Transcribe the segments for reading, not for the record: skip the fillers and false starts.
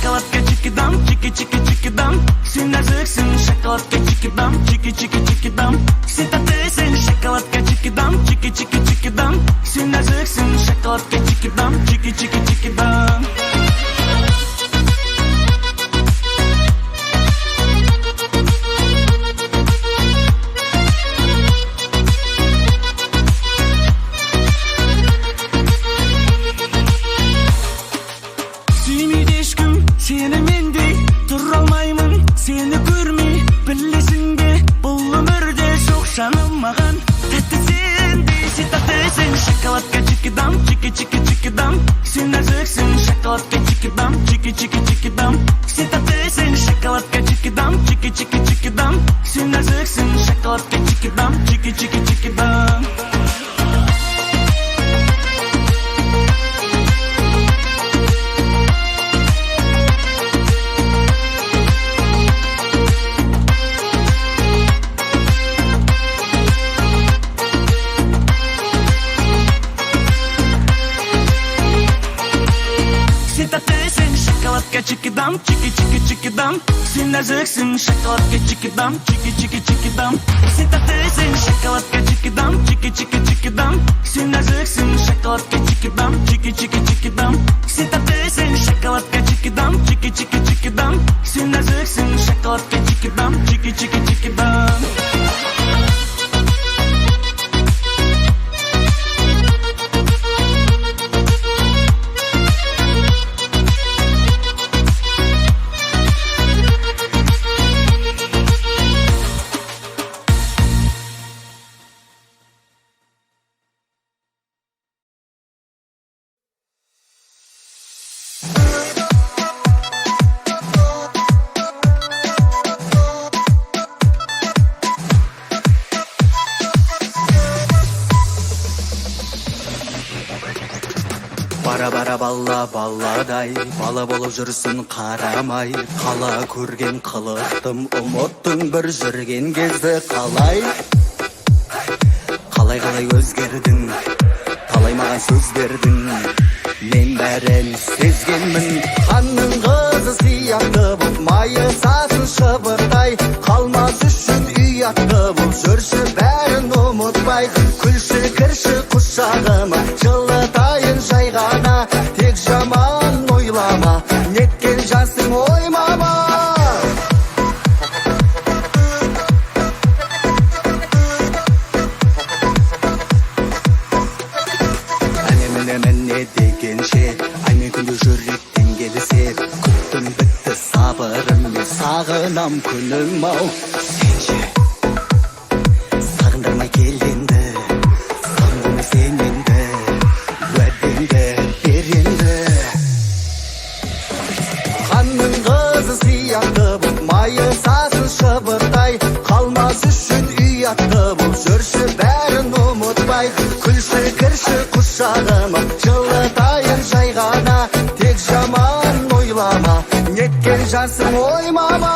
şokoladga chikidam, chikidam. Sen naziksin şokoladga chikidam, chikidam. Sen tatlısın şokoladga chikidam, chikidam. Sen naziksin şokoladga chikidam, chikidam. Seni mendek duralmayman, seni görmey bilesinge. Bu ömürde çok sanılmagan tatlısın, sen tatlısın şokoladga chikidam, chikidam. Sen naziksin şokoladga chikidam, chikidam. Sen tatlısın şokoladga chikidam, chikidam. Sen naziksin şokoladga chikidam, chikidam. Şokoladga chikidam, chikidam. Sen naziksin şokoladga chikidam, chikidam. Sen tatlısın şokoladga chikidam, chikidam. Sen naziksin şokoladga chikidam, chikidam. Sen tatlısın şokoladga chikidam, chikidam. Sen naziksin şokoladga chikidam, chikidam. Bara balla balladay, bala болып жүрсін қарамай. Қала көрген қылықтым, ұмыттың бір жүрген кезді қалай. Қалай өзгердің, талай маған сөз бердің. Мен бәрін сезгенмін, ханның қызы сияқты бұл. Майы сасын шыбырдай, қалмас үшін ұятты бұл. Жүрші бәрін ұмытпай, күлші кірші құшағыма. Жылытайын жай ғана, тек жаман ойлама. Неткен жансың оймама. Әне дегенше, ай мен күнде жүректен келісе. Күттім бітті сабырым, мен сағынам күнім ау. Сенше сағындырмай келгенді, сағындырмай сен енді. Уәдеңді бер енді. Ханның қызы сияқты бұл, майы сасын шыбырдай. Қалмас үшін ұятты бұл, жүрші бәрін ұмытпай. Күлші кірші құшағыма, жылытайын жай ғана. Тек жаман ойлама, неткен жансың оймама.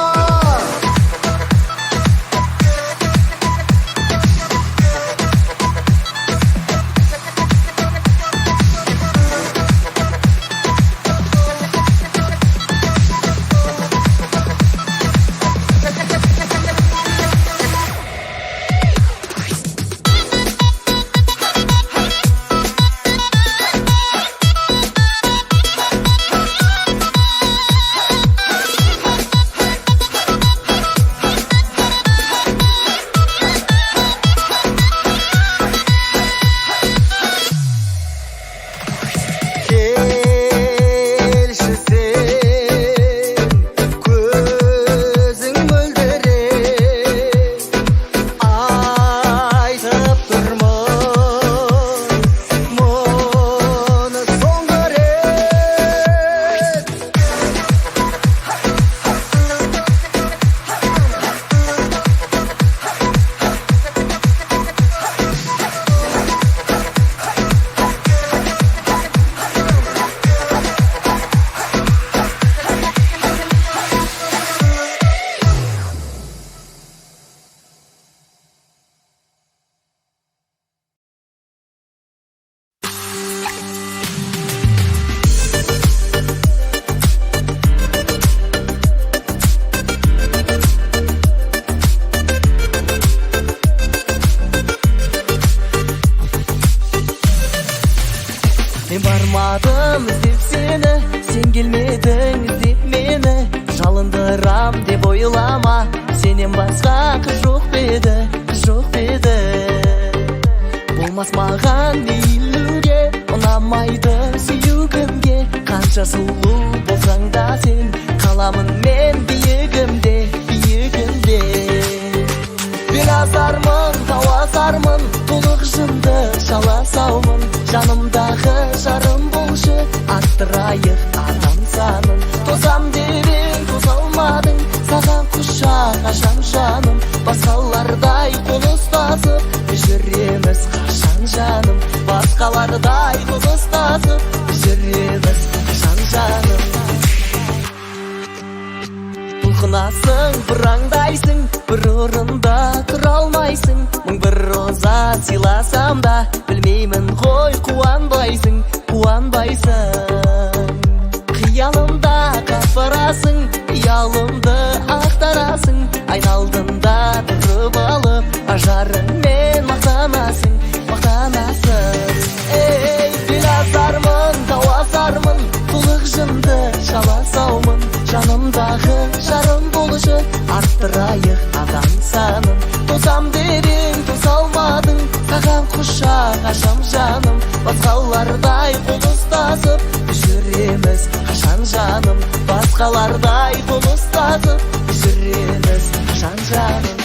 қалдырам деп ойлама, сенен басқа қыз жоқ беді, қыз жоқ беді. Болмас маған мейлінге, ұнамайды сүйгімге. Қанша сұлу болсаң да сен, қаламын мен биігімде, биігімде. Белазармын, тауасармын, толық жынды жаласаумын. Жанымдағы жарым болшы, арттырайық адам санын. Тосам дерең тоса алмадың, саған құшақ ашам жаным. Басқалардай қол ұстасып жүреміз қашан жаным. Басқалардай қол ұстасып жүреміз қашан жаным. Бұлқынасың, бұраңдайсың, бір орында тұра алмайсың. Мың бір роза сыйласам да, білмеймін ғой қуанбайсың, қуанбайсың. Қиялымда қапырасың, ұялымды ақтарасың. Айналдында тұрып алып, ажарыңмен мақтанасың, мақтанасың. Ей, белазармын, тауасармын, толық жынды жаласаумын. Жанымдағы жарым болушы, арттырайық адам санын. Тосам дерең тоса алмадың, саған құшақ ашам жаным. Басқалардай қол ұстасып жүреміз қашан жаным. Басқалардай қол ұстасып жүреміз қашан жаным.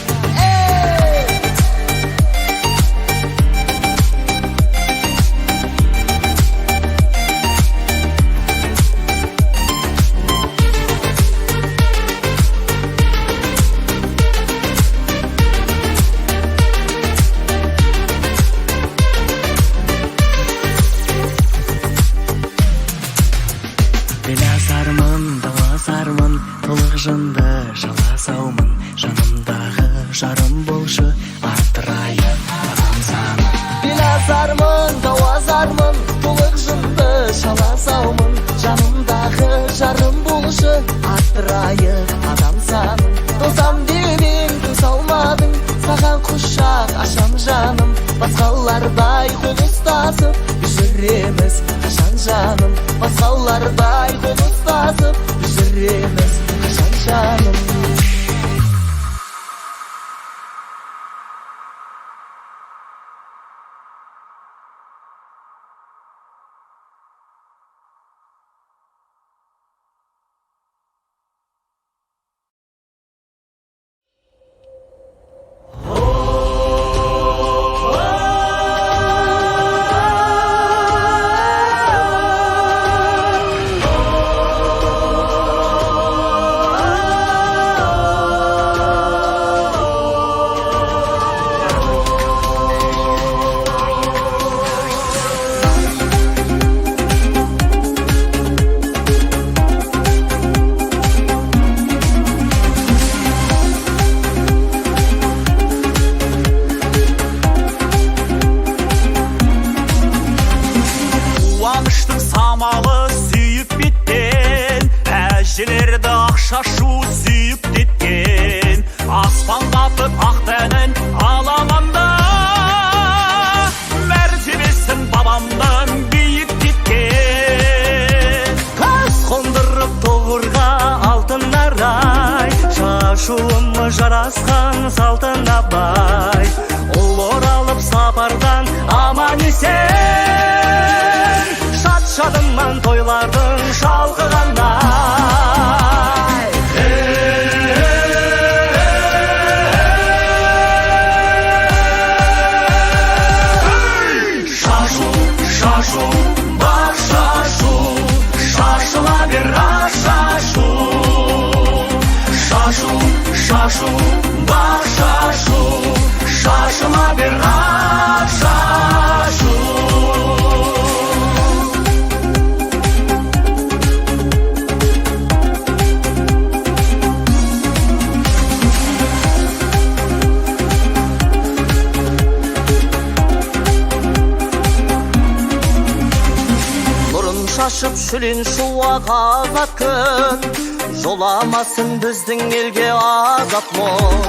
Белазармын, таласармын, толық жынды жаласаумын. Жанымдағы жарым болшы, арттырайық адам санын. Белазармын, тауасармын, толық жынды жаласаумын. Жанымдағы жарым болшы, арттырайық адам санын. Тосам дерең тоса алмадың, саған құшақ ашам жаным. Басқалардай қол ұстасып жүреміз қашан жаным. Басқалардай қол ұстасып жүреміз қашан жаным. Әжелерді ақшашу сүйіп кеткен, аспандатып ақ тәнін аламанда. Мәртебесін бабамдан биік кеткен. Қас қондырып тоғырға алтын арай, шашуым жарасқан салтына бай. Ол оралып сапардан аман есен, шат шадыман тойлардың шалқығандай. Шашу, бар шашу, шашыла бер шашу. Шашу, шашу, бар шашу, шашыла бер шашу. Шашып шүлен шуақ азат күн, жоламасын біздің елге азат мұң.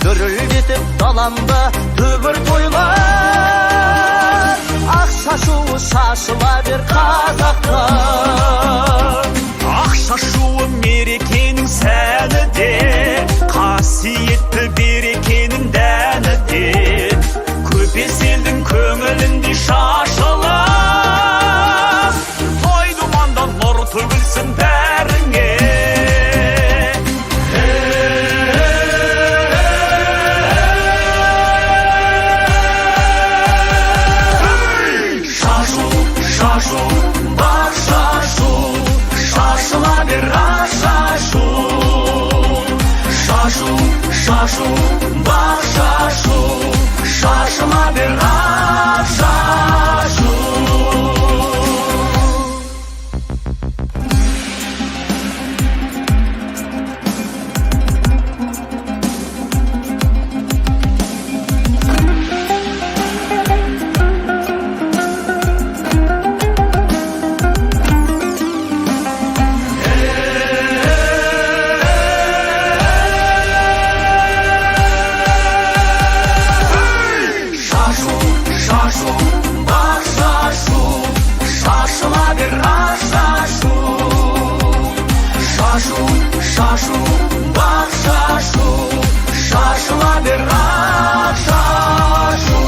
Дүрілдетіп даламда түбір тойлар, ақ шашуы шашыла бер қазақтың. Ақ шашуы мерекенің сәні, шашу бақ шашу, шашыма бер ақ шашу. Шашу, бақ шашу, шашыма бер ақ шашу. Шашу, бақ шашу, шашыма бер ақ шашу.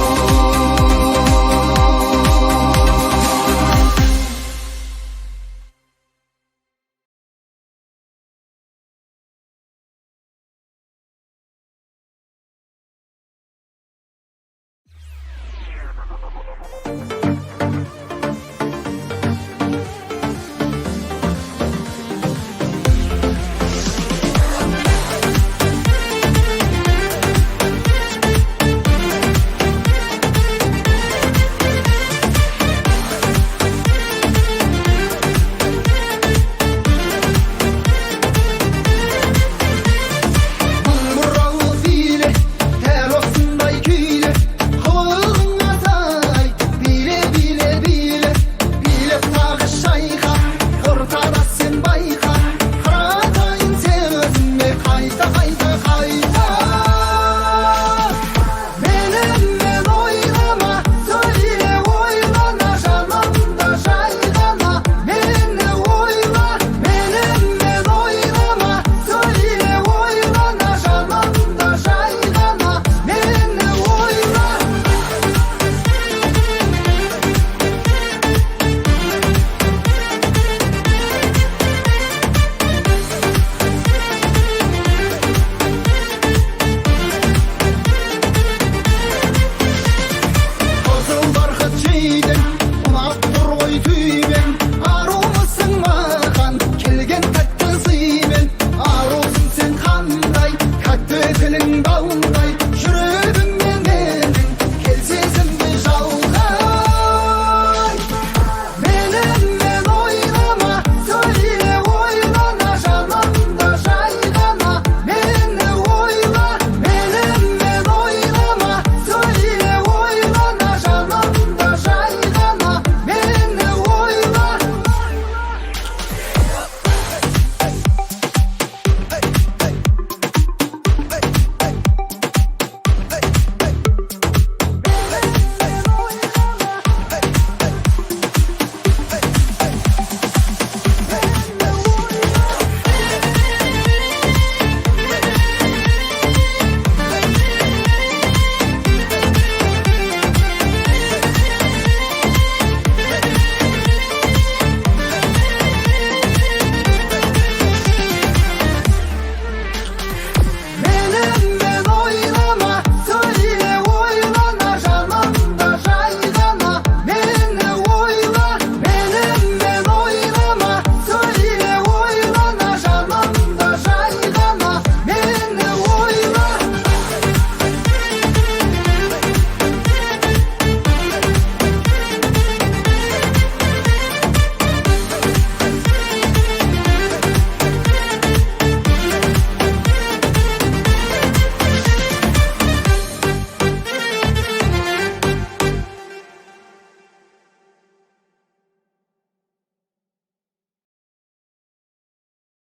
Тілің бауында